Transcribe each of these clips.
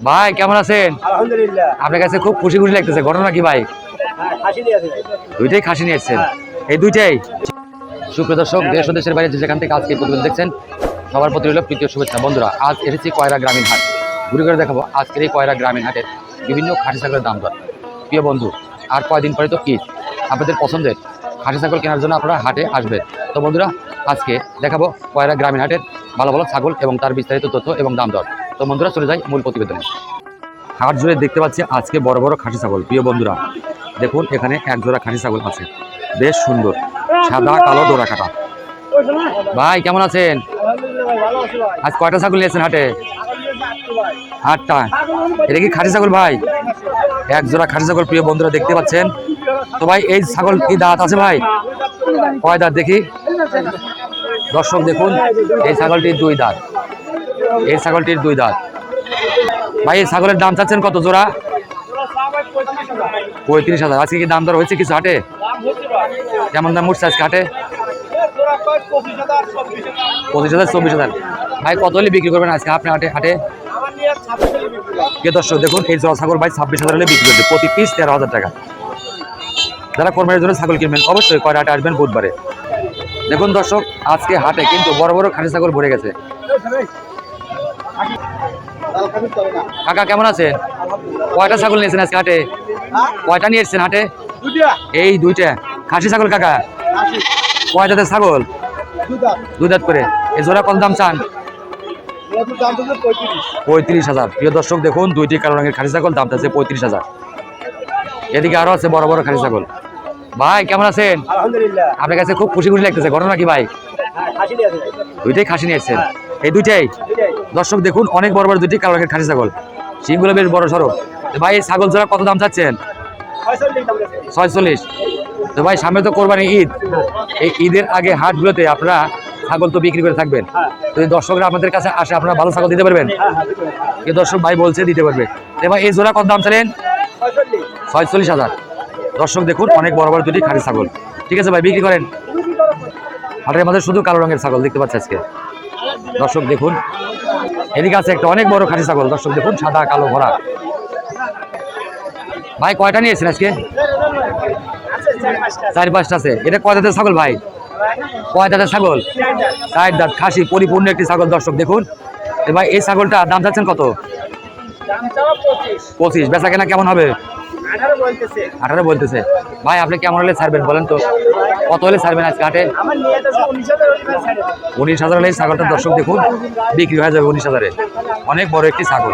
ভাই কেমন আছেন? আলহামদুলিল্লাহ। আপনার কাছে খুব খুশি খুশি লাগতেছে, ঘটনা কি ভাই? খাসি নিয়ে আসেন। দুইটাই খাসি নিয়ে এসেছেন? এই দুইটাই? সুপ্রিয় দর্শক, দেশ ও দেশের বাইরে যেখান থেকে আজকে প্রতিবেদন দেখছেন সবার প্রতি হলো প্রীতীয় শুভেচ্ছা। বন্ধুরা, আজ এসেছি কয়রা গ্রামীণ হাট, ঘুরে ঘুরে দেখাবো আজকের এই কয়রা গ্রামীণ হাটের বিভিন্ন খাসি ছাগলের দাম দর। প্রিয় বন্ধু, আর কয়দিন পরে তো ঈদ, আপনাদের পছন্দের খাসি ছাগল কেনার জন্য আপনারা হাটে আসবেন। তো বন্ধুরা, আজকে দেখাবো কয়রা গ্রামীণ হাটের ভালো ভালো ছাগল এবং তার বিস্তারিত তথ্য এবং দাম দর। তো বন্ধুরা, চলে যাই মূল প্রতিবেদনে। হাট জুড়ে দেখতে পাচ্ছি আজকে বড় বড় খাসি ছাগল। প্রিয় বন্ধুরা, দেখুন এখানে এক জোড়া খাসি ছাগল আছে, বেশ সুন্দর, সাদা কালো ডোরা কাটা। ভাই কেমন আছেন? আজ কয়টা ছাগল নিয়েছেন হাটে? 8টা। এটা কি খাসি ছাগল ভাই? এক জোড়া খাসি ছাগল প্রিয় বন্ধুরা দেখতে পাচ্ছেন। তো ভাই এই ছাগল কি দাঁত আছে ভাই? কয় দাঁত দেখি? দর্শক দেখুন, এই ছাগলটির 2 দাঁত। এই ছাগলটির 2 দাঁত। ভাই এই ছাগলের দাম চাচ্ছেন কত জোড়া? 35,000। আজকে কি দাম দর হয়েছে কিছু হাটে? কেমন দাম উঠছে আজকে হাটে? 25,000 24,000। ভাই কত হলে বিক্রি করবেন আজকে আপনি হাটে? দর্শক দেখুন, এই জোড়া ছাগল ভাই 26,000 হলে বিক্রি করবে, প্রতি পিস 13,000 টাকা। যারা কোরবানির জন্য ছাগল কিনবেন অবশ্যই কয়রা হাটে আসবেন বুধবারে। দেখুন দর্শক, আজকে হাটে কিন্তু বড় বড় খাসি ছাগল ভরে গেছে। কাকা কেমন আছেন? কয়টা ছাগল নিয়েছেন আজকে হাটে? কয়টা নিয়ে এসছেন হাটে? এই 2টা খাসি ছাগল। কাকা কয় দাঁতের ছাগল? 2 দাঁত করে। এই জোড়া কত দাম চান? 35,000। প্রিয় দর্শক দেখুন, 2টি কালো রঙের খাসি ছাগল, দাম আছে 35,000। এদিকে আরো আছে বড় বড় খাসি ছাগল। ভাই কেমন আছেন? আলহামদুলিল্লাহ। আপনার কাছে খুব খুশি খুশি লাগতেছে, ঘটনা কি ভাই? খাসি নিয়ে আসেন। দুইটাই খাসি নিয়ে এসছেন? এই দুইটাই? দর্শক দেখুন, অনেক বড় বড় 2টি কালো রঙের খাসি ছাগল, শিংগুলো বেশ বড় সড়ো। ভাই এই ছাগল জোড়া কত দাম চাচ্ছেন? 46। তো ভাই সামনে তো কোরবানি ঈদ, এই ঈদের আগে হাটগুলোতে আপনারা ছাগল তো বিক্রি করে থাকবেন। তো দর্শকরা আপনাদের কাছে আসে, আপনারা ভালো ছাগল দিতে পারবেন? এই দর্শক ভাই বলছে দিতে পারবে। ভাই এই জোড়া কত দাম চালেন? 46,000। দর্শক দেখুন, অনেক বড় বড় 2টি খাসি ছাগল। ঠিক আছে ভাই, বিক্রি করেন। হাটের মধ্যে শুধু কালো রঙের ছাগল দেখতে পাচ্ছি আজকে। দর্শক দেখুন, এদিকে আছে একটা অনেক বড় খাসি ছাগল। দর্শক দেখুন, সাদা কালো ভরা। ভাই কয়টা নিয়েছেন আজকে? 4-5টা আছে। এটা কয় দাঁতের ছাগল ভাই? কয় দাঁতের ছাগল? 4 দাঁত খাসি, পরিপূর্ণ একটি ছাগল। দর্শক দেখুন, ভাই এই ছাগলটা দাম চাচ্ছেন কত? 25। বেচা কেনা কেমন হবে? 18 বলতেছে। ভাই আপনি কেমন হলে ছাড়বেন বলেন তো? কত হলে ছাড়বেন আজকে হাটে? 19,000 হলে ছাগলটা দর্শক দেখুন বিক্রি হয়ে যাবে 19,000-এ। অনেক বড় একটি ছাগল।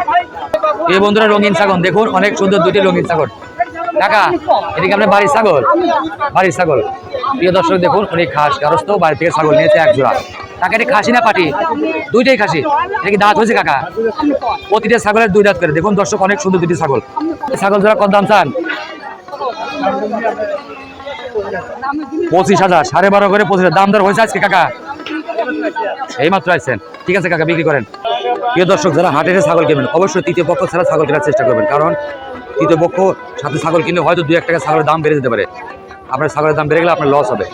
এই বন্ধুরা রঙিন ছাগল দেখুন, অনেক সুন্দর 2টি রঙিন ছাগল। কাকা এদিকে আপনার বাড়ির ছাগল? বাড়ির ছাগল। প্রিয় দর্শক দেখুন, উনি খাস গারস্থ, বাড়ি থেকে ছাগল নিয়েছে 1 জোড়া। কাকা এটি খাসি না পাটি? 2টাই খাসি। এটা কি দাঁত হয়েছে কাকা? প্রতিটা ছাগলের 2 দাঁত করে। দেখুন দর্শক, অনেক সুন্দর 2টি ছাগল। ছাগল জোড়া কত দাম চান? 25,000। 12.5 করে 25,000 দাম দর হয়েছে আজকে কাকা? এই মাত্র আসছেন। ঠিক আছে কাকা, বিক্রি করেন। প্রিয় দর্শক, যারা হাটে এসে ছাগল কিনবেন অবশ্যই তৃতীয় পক্ষ ছাড়া ছাগল কেনার চেষ্টা করবেন, কারণ তৃতীয় পক্ষ সাথে ছাগল কিনলে হয়তো 2-1 টাকা ছাগলের দাম বেড়ে যেতে পারে। আপনার ছাগলের দাম বেড়ে গেলে আপনার লস হবে।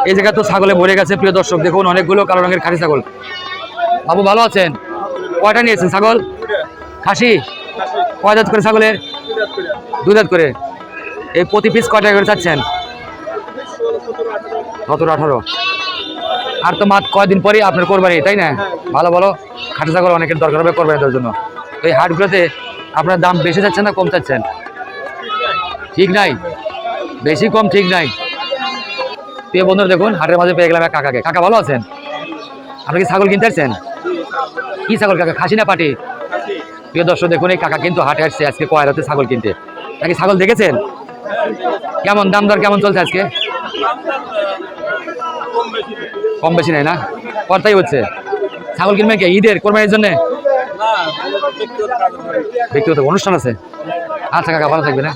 এই জায়গায় তো ছাগলে ভরে গেছে। প্রিয় দর্শক দেখুন, অনেকগুলো কালো রঙের খাসি ছাগল। বাবু ভালো আছেন? কয়টা নিয়েছেন ছাগল? খাসি। কয় দাঁত করে ছাগলের? 2 দাঁত করে। এই প্রতি পিস কয় টাকা করে চাচ্ছেন? 17-18। আর তো মাত্র কয়দিন পরে আপনার কোরবানি, তাই না? ভালো ভালো খাসি ছাগল অনেকের দরকার হবে কোরবানির জন্য। এই হাটগুলোতে আপনার দাম বেশি চাচ্ছেন না কম চাচ্ছেন? ঠিক নাই, বেশি কম ঠিক নাই। প্রিয় বন্ধুরা দেখুন, হাটের মাঝে পেয়ে গেলাম এক কাকাকে। কাকা ভালো আছেন? আপনি কি ছাগল কিনতে আসছেন? কি ছাগল কাকা, খাসি না পাটি? প্রিয় দর্শক দেখুন, এই কাকা কিন্তু হাটে আসছে আজকে কয়রাতে ছাগল কিনতে। নাকি ছাগল দেখেছেন? কেমন দাম দর কেমন চলছে আজকে? কম বেশি নাই না, কর্তাই হচ্ছে। ছাগল কিনবেন কি ঈদের কোরবানির জন্য? ব্যক্তিগত অনুষ্ঠান আছে। আচ্ছা কাকা, ভালো থাকবে না।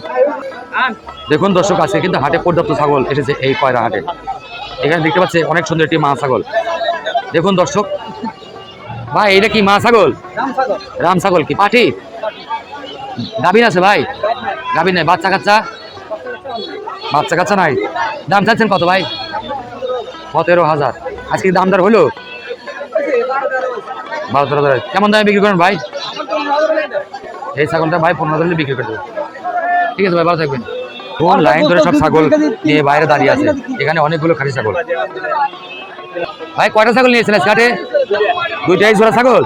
দেখুন দর্শক, আজকে কিন্তু হাটে পর্যাপ্ত ছাগল এসেছে এই কয়রা হাটে। এখানে দেখতে পাচ্ছে অনেক সুন্দর একটি মা ছাগল। দেখুন দর্শক, ভাই এটা কি মা ছাগল? রাম ছাগল। কি পাঠি? গাভীর আছে ভাই? গাভীর নাই। বাচ্চা কাচ্চা? বাচ্চা কাচ্চা নাই। দাম চাচ্ছেন কত ভাই? 17,000। আজকে দাম দর হলো? 12-13 হাজার। কেমন দামে বিক্রি করেন ভাই? এই ছাগলটা ভাই 15 হাজার বিক্রি করে দেবে। ঠিক আছে ভাই, ভালো থাকবেন। কোন লাইন ধরে সব ছাগল নিয়ে বাইরে দাঁড়িয়ে আছে, এখানে অনেকগুলো খাঁটি ছাগল। ভাই কয়টা ছাগল নিয়েছেন আজকে? দুইটাই জোড়া ছাগল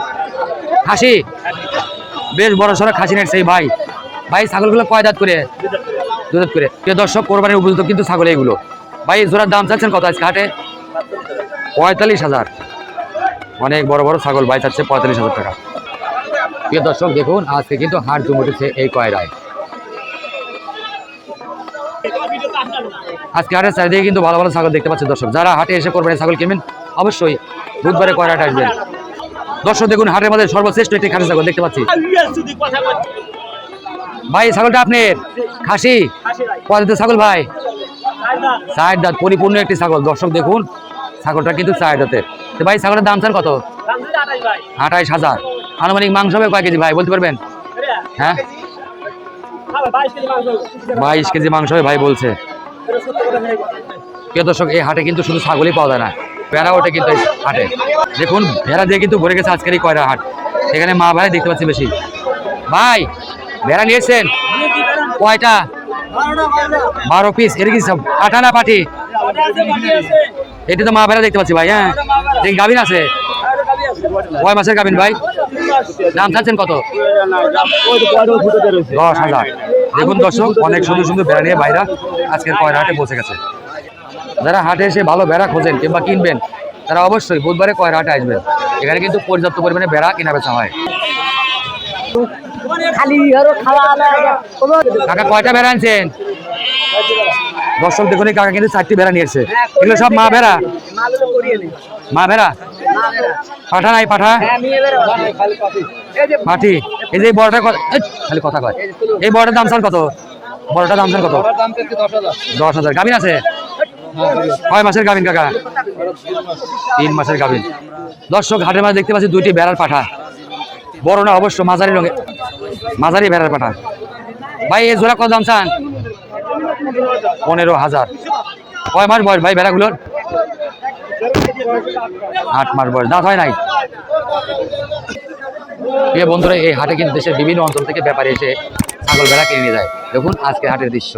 খাসি, বেশ বড় সড়ো খাসি নেট সেই ভাই। ভাই ছাগলগুলো কয় দাঁত করে? দুই দাঁত করে। প্রিয় দর্শক, কোরবানির উপযুক্ত কিন্তু ছাগল এইগুলো। ভাই জোড়ার দাম চাচ্ছেন কত আজকে হাটে? 45,000। অনেক বড় বড় ছাগল ভাই চাচ্ছে 45,000 টাকা। প্রিয় দর্শক দেখুন, আজকে কিন্তু হাট জমে উঠেছে এই কয়রায়। আজকে হাটের চারিদিকে কিন্তু ভালো ভালো ছাগল দেখতে পাচ্ছেন দর্শক। যারা হাটে এসে কোরবানির ছাগল কিনবেন অবশ্যই বুধবারে কয়রাট আসবেন। দর্শক দেখুন, হাটের মধ্যে সর্বশ্রেষ্ঠ একটি খাসি ছাগল দেখতে পাচ্ছি। ভাই ছাগলটা আপনার খাসি? কয় দাঁতের ছাগল ভাই? 4 দাঁত, পরিপূর্ণ একটি ছাগল। দর্শক দেখুন, ছাগলটা কিন্তু 4 দাঁতের। তো ভাই ছাগলের দাম চান কত? 28,000। আনুমানিক মাংস হবে কয় কেজি ভাই বলতে পারবেন? হ্যাঁ 22 কেজি মাংস হবে ভাই বলছে। প্রিয় দর্শক, এই হাটে কিন্তু শুধু ছাগলই পাওয়া যায় না, ভেড়া ওঠে কিন্তু এই হাটে। দেখুন ভেড়া দিয়ে কিন্তু ভরে গেছে আজকের এই কয়রা হাট। এখানে মা ভাই দেখতে পাচ্ছি বেশি। ভাই ভেড়া নিয়েছেন কয়টা? 12 পিস। এর কি সব কাটা না পাটি? এটা তো মা ভেড়া দেখতে পাচ্ছি ভাই। হ্যাঁ, গাভিন আছে? কয় মাসের গাভিন ভাই? দাম চাচ্ছেন কত? 10,000। দেখুন দর্শক, অনেক সুন্দর সুন্দর ভেড়া নিয়ে ভাইরা আজকের কয়রা হাটে পৌঁছে গেছে। যারা হাটে এসে ভালো ভেড়া খোঁজেন কিংবা কিনবেন, তারা অবশ্যই বুধবারে কয়রা হাটে আসবেন। এখানে কিন্তু পর্যাপ্ত পরিমাণে ভেড়া কেনা বেচা হয়। কাকা কয়টা ভেড়া আনছেন? দর্শক দেখুন, কাকা কিন্তু 4টি ভেড়া নিয়েছে। এগুলো সব মা ভেড়া? মা ভেড়া? পাঠা নাই? পাঠা পাঠি। এই যে বড়টা খালি কথা কয়, এই বড়টার দাম চান কত? বড়টার দাম চান কত? 10,000। গাভিন আছে? কয় মাসের গাভিন কাকা? 3 মাসের গাভিন। দর্শক হাটের মাঝে দেখতে পাচ্ছি 2টি ভেড়ার পাঠা। বড় না অবশ্য, মাঝারি রঙে, মাঝারি ভেড়ার পাঠা। ভাই এই জোড়া কত দাম চান? 15,000। কয় মাস বয়স ভাই ভেড়াগুলোর? 8 মাস বয়স। দাঁত হয় নাই? প্রিয় বন্ধুরা, এই হাটে কিন্তু দেশের বিভিন্ন অঞ্চল থেকে ব্যাপারী এসে ছাগল ভেড়া কিনে নিয়ে যায়। দেখুন আজকে হাটের দৃশ্য।